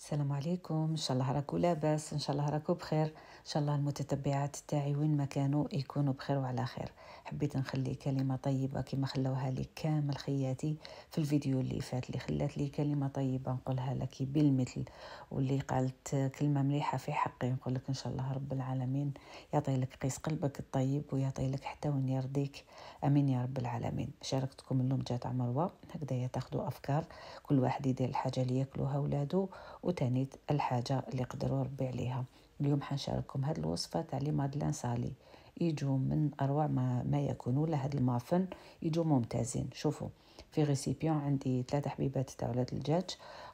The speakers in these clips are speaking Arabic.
السلام عليكم، ان شاء الله راكو لاباس، ان شاء الله راكو بخير، ان شاء الله المتتبعات تاعي وين ما كانوا يكونوا بخير وعلى خير. حبيت نخلي كلمه طيبه كما خلوها لي كامل خياتي في الفيديو اللي فات، اللي خلات لي كلمه طيبه نقولها لك بالمثل، واللي قالت كلمه مليحه في حقي نقول لك ان شاء الله رب العالمين يعطي لك قيس قلبك الطيب ويعطي لك حتى وين يرضيك. امين يا رب العالمين. شاركتكم اللوم جات مروه هكذا تاخذوا افكار، كل واحد يدير الحاجه اللي ياكلوها ولادو وتاني الحاجة اللي يقدروا ربي عليها. اليوم حنشارككم هاد الوصفة تاع لي مادلان صالي، يجوا من اروع ما يكون، ولا هاد المافن يجوا ممتازين. شوفوا في غيسيبيون عندي 3 حبيبات تاع ولاد الدجاج،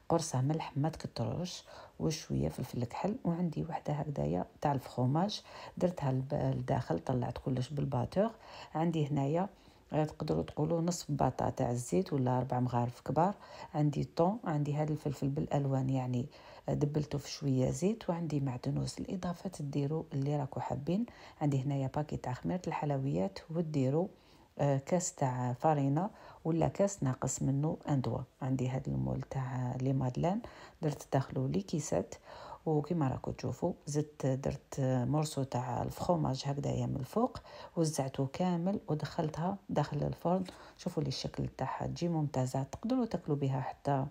قرصه ملح ما تكتروش وشويه فلفل كحل، وعندي وحده هكذايا تاع الفخوماج درتها لداخل، طلعت كلش بالباتور. عندي هنايا تقدروا تقولوا نصف باطا تاع الزيت ولا 4 مغارف كبار. عندي طون، عندي هذا الفلفل بالالوان يعني دبلته في شويه زيت، وعندي معدنوس. الاضافات ديروا اللي راكو حابين. عندي هنايا باكي تاع خميره الحلويات، وديروا كاس تاع فارينه ولا كاس ناقص منه اندوا. عندي هذا المول تاع لي مادلان درت داخلو لي كيسات، وكما راكو تشوفوا زدت درت مرسو تاع الفخوماج هكذايا من الفوق، وزعته كامل ودخلتها داخل الفرن. شوفوا لي الشكل تاعها تجي ممتازه، تقدروا تاكلوا بها حتى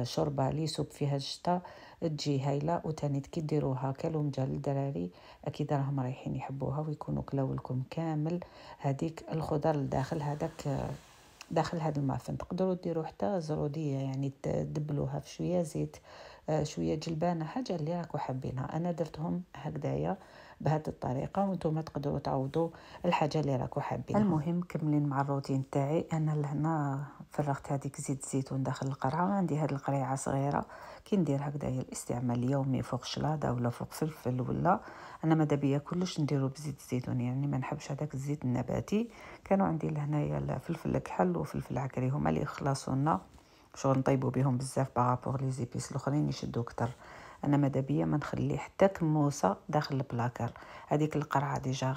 شوربه لي سوب فيها الشتا تجي هايله. وتاني كي ديروها كالومجه للدراري اكيد راهم رايحين يحبوها ويكونوا كلاو لكم كامل هذيك الخضر لداخل هذاك داخل هذا المعفن. تقدروا ديروا حتى زروديه يعني تدبلوها في شويه زيت، شويه جلبانه، حاجه اللي راكو حابينها. انا درتهم هكذايا بهذه الطريقه، وانتم تقدروا تعوضوا الحاجه اللي راكو حابينها. المهم كملين مع الروتين تاعي. انا لهنا فرغت هذيك زيت الزيتون داخل القرعه، عندي هذه القريعه صغيره كي ندير هكذايا الاستعمال اليومي فوق شلاضه ولا فوق فلفل، ولا انا ماذا بيا كلش نديرو بزيت الزيتون، يعني ما نحبش هذاك الزيت النباتي. كانوا عندي لهنايا الفلفل الكحل وفلفل عكري، هما اللي يخلصونا شغل نطيبوا بهم بزاف بارابور لي زيبيس الاخرين يشدوا كتر. انا ماذا بيا ما نخلي حتى كموسه داخل البلاكار. هذيك القرعه ديجا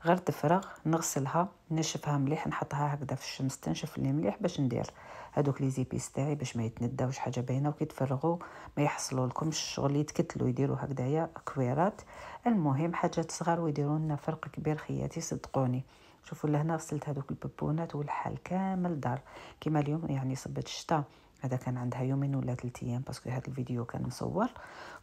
غير تفرغ، نغسلها نشفها مليح، نحطها هكذا في الشمس تنشف لي مليح باش ندير هذوك لي زيبيس تاعي باش ما يتنداوش حاجه باينه، وكي تفرغوا ما يحصلوا لكمش شغل يتكتلوا، يديروا هكذايا كويرات. المهم حاجات صغار ويديروا لنا فرق كبير خياتي صدقوني. شوفوا لهنا غسلت هذوك الببونات والحال كامل دار كيما اليوم يعني صبت الشتاء، هذا كان عندها يومين ولا 3 ايام باسكو هذا الفيديو كان مصور.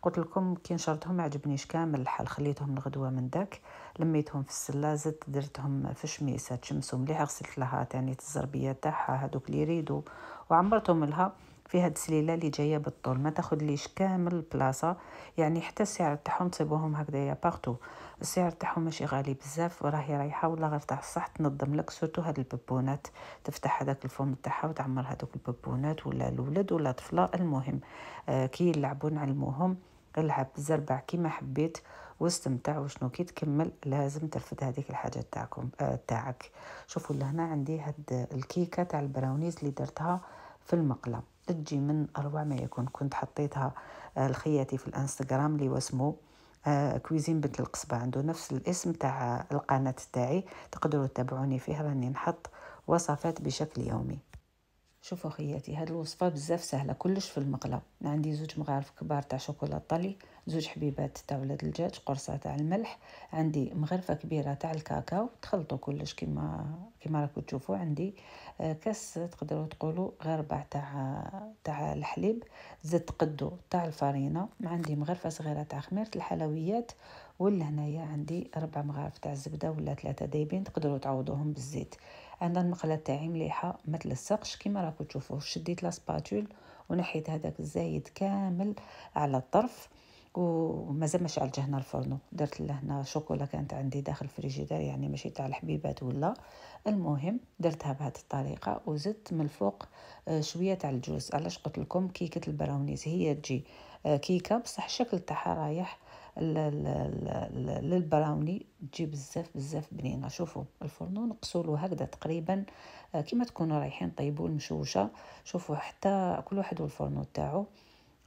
قلت لكم كي نشرتهم ما عجبنيش كامل الحال، خليتهم الغدوه من داك، لميتهم في السله، زدت درتهم في شميسه تشمسوا مليح، غسلت لها تاني الزربيه تاعها هذوك اللي يريدوا وعمرتهم لها في هاد السليله اللي جايه بالطول، ما تاخذليش كامل البلاصه يعني، حتى السعر تاعهم تصيبوهم هكذايا باغتو. السعر تاعهم ماشي غالي بزاف، وراهي رايحه ولا غير تاع الصح تنظم لك سورتو هاد الببونات، تفتح هذاك الفم تاعها وتعمر هذوك الببونات ولا الولد ولا طفله. المهم كي يلعبوا نعلموهم العب زربع كيما حبيت واستمتع، وشنو كي تكمل لازم ترفد هذيك الحاجه تاعكم تاعك. شوفوا لهنا عندي هاد الكيكه تاع البراونيز اللي درتها في المقله، تجي من اروع ما يكون. كنت حطيتها لخياتي في الانستغرام اللي واسمه كويزين بنت القصبة، عنده نفس الاسم تاع القناة تاعي، تقدروا تتابعوني فيه، راني نحط وصفات بشكل يومي. شوفوا خياتي هاد الوصفه بزاف سهله كلش في المقله. عندي 2 مغارف كبار تاع شوكولاته طلي، 2 حبيبات تاع ولاد الدجاج، قرصه تاع الملح، عندي مغرفه كبيره تاع الكاكاو، تخلطوا كلش كيما راكم تشوفوا. عندي كاس تقدروا تقولوا غير ربع تاع الحليب، زدت قدو تاع الفارينه، عندي مغرفه صغيره تاع خميره الحلويات، ولا هنايا عندي 4 مغارف تاع الزبده ولا 3 دايبين، تقدروا تعوضوهم بالزيت. عندنا المقله تاعي مليحه ما تلصقش كيما راكم تشوفوا. شديت لا سباتول ونحيت هذاك الزايد كامل على الطرف، ومازال ما شعلت هنا الفرن. درت لهنا شوكولا كانت عندي داخل الفريجيدير يعني ماشي تاع الحبيبات ولا. المهم درتها بهذه الطريقه، وزدت من الفوق شويه تاع الجوز. علاش قلت لكم كيكه البراونيز هي تجي كيكه بصح الشكل تاعها رايح للبراوني، تجي بزاف بزاف بنينه. شوفوا الفرن نقصوا هكذا تقريبا كيما تكونوا رايحين طيبوا المشوشه. شوفوا حتى كل واحد والفرن تاعو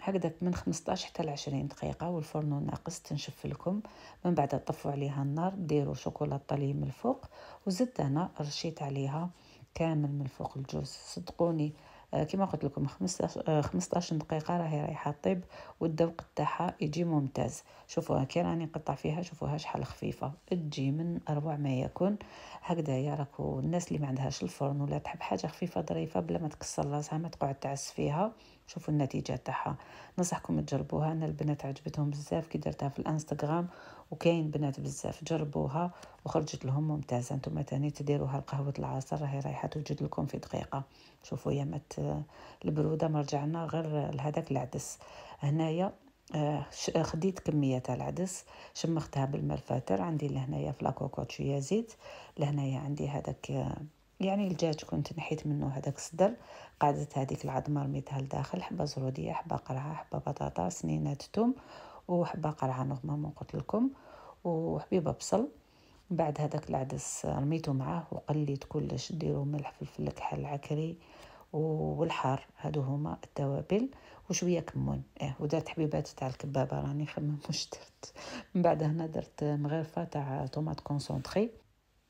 هكذا من 15 حتى 20 دقيقه، والفرن ناقص تنشف لكم. من بعد طفوا عليها النار، ديروا شوكولاته طلي من الفوق، وزدت انا رشيت عليها كامل من الفوق الجوز. صدقوني كما قلت لكم 15 دقيقه راهي رايحه طيب، والذوق تاعها يجي ممتاز. شوفوها كي راني نقطع فيها، شوفوها شحال خفيفه، تجي من اروع ما يكون. هكذايا راكو الناس اللي ما عندهاش الفرن ولا تحب حاجه خفيفه ظريفه بلا ما تكسر راسها، ما تقعد تعس فيها. شوفوا النتيجه تاعها، ننصحكم تجربوها. انا البنات عجبتهم بزاف كي درتها في الانستغرام، وكاين بنات بزاف جربوها وخرجت لهم ممتازه. نتوما تاني تديروها لقهوه العصر، راهي رايحه توجد لكم في دقيقه. شوفوا يا مات البروده، ما رجعنا غير لهذاك العدس. هنايا خديت كميه تاع العدس، شمختها بالماء الفاتر. عندي لهنايا في لاكوكوط شويه زيت، لهنايا عندي هذاك يعني الدجاج كنت نحيت منه هذاك الصدر. قعدت هذيك العظمه رميتها لداخل، حبه زروديه، حبه قرعه، حبه بطاطا، سنينات توم، وحبه قرعه نورمالمون قلت لكم، وحبيبه بصل. بعد هذاك العدس رميته معاه وقليت كلش. ديروا ملح، فلفل، كحل، عكري والحار، هادو هما التوابل، وشويه كمون. ودرت حبيبات تاع الكبابه، راني مش درت. من بعد هنا درت مغرفه تاع طوماط كونسونطري.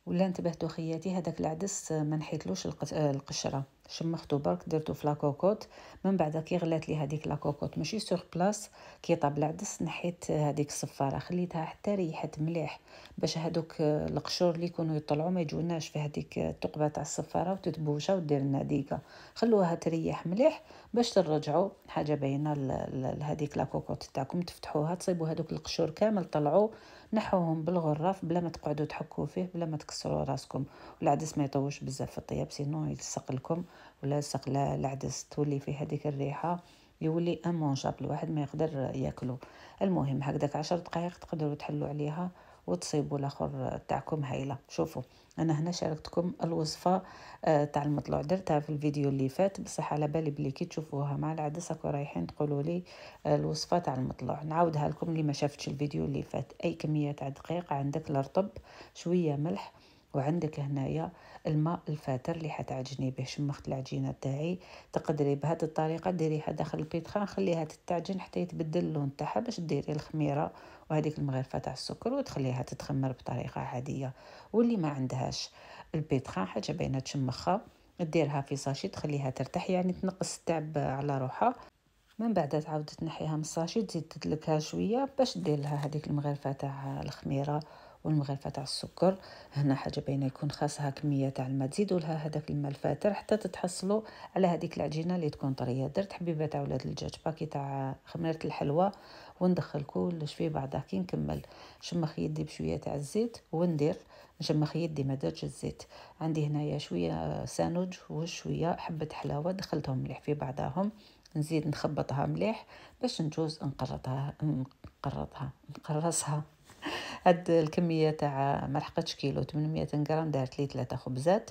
ولا انتبهتوا خياتي، هذاك العدس ما نحيتلوش القشره، شمختو برك درتو في لاكوكوط. من بعد كي غلات لي هذيك لاكوكوط ماشي سور بلاص، كي طاب العدس نحيت هذيك الصفاره، خليتها حتى ريحت مليح، باش هذوك القشور اللي يكونوا يطلعوا ما يجوناش في هذيك الثقبه تاع الصفاره وتتبوشه ودير لنا ديكه. خلوها تريح مليح باش ترجعوا حاجه باينه لهذيك لاكوكوط تاعكم. تفتحوها تصيبوا هذوك القشور كامل طلعوا، نحوهم بالغراف بلا ما تقعدوا تحكوا فيه، بلا ما تكسروا راسكم. والعدس ما يطوش بزاف في الطياب سينو يلصق لكم، ولا يلصق العدس تولي فيه هذيك الريحه، يولي امونجابل، الواحد ما يقدر ياكله. المهم هكذاك 10 دقائق تقدروا تحلوا عليها وتصيبوا الاخر تاعكم هايله. شوفوا انا هنا شاركتكم الوصفه تاع المطلوع، درتها في الفيديو اللي فات، بصح على بالي بلي كي تشوفوها مع العدس راكو رايحين تقولوا لي الوصفه تاع المطلوع. نعاودها لكم اللي ما شافتش الفيديو اللي فات. اي كميه تاع دقيق، عندك الرطب، شويه ملح، وعندك هنايا الماء الفاتر اللي حتعجني به. شمخت العجينه تاعي، تقدري بهذه الطريقه ديريها داخل البيتخان، خليها تتعجن حتى يتبدل اللون تاعها باش ديري الخميره وهذيك المغرفه تاع السكر وتخليها تتخمر بطريقه عاديه. واللي ما عندهاش البيتخان حاجه بينه تشمخها، ديرها في ساشي تخليها ترتاح، يعني تنقص التعب على روحها. من بعد تعاود تنحيها من الساشي، تزيد تدلكها شويه باش دير لها هذيك المغرفه تاع الخميره والمغرفه تاع السكر. هنا حاجه باينه يكون خاصها كميه تاع الماء، تزيدوا لها هذاك الماء الفاتر حتى تتحصلوا على هذيك العجينه اللي تكون طريه. درت حبيبه تاع ولاد الدجاج، باكي تاع خميره الحلوى، وندخل كلش في بعضه. كي نكمل شمخ يدي بشويه تاع الزيت وندير، نشمخ يدي ما درتش الزيت. عندي هنايا شويه سانوج وشويه حبه حلاوه، دخلتهم مليح في بعضهم، نزيد نخبطها مليح باش نجوز نقرصها. هاد الكميه تاع ما لحقتش كيلو، 800 غرام، دارت لي 3 خبزات.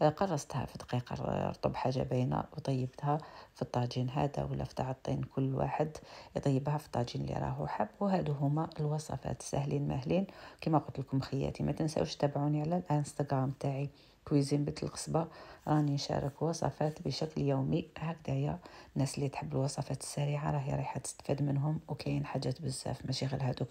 قرصتها في دقيقه رطب حاجه باينه، وطيبتها في الطاجين هذا ولا في طاجين، كل واحد يطيبها في الطاجين اللي راهو حاب. وهادو هما الوصفات سهلين ماهلين. كما قلت لكم خياتي، ما تنساوش تتابعوني على الانستغرام تاعي كويزين بنت القصبه، راني نشارك وصفات بشكل يومي. هكذايا الناس اللي تحب الوصفات السريعه راهي رايحه تستفاد منهم، وكاين حاجات بزاف ماشي غير هادوك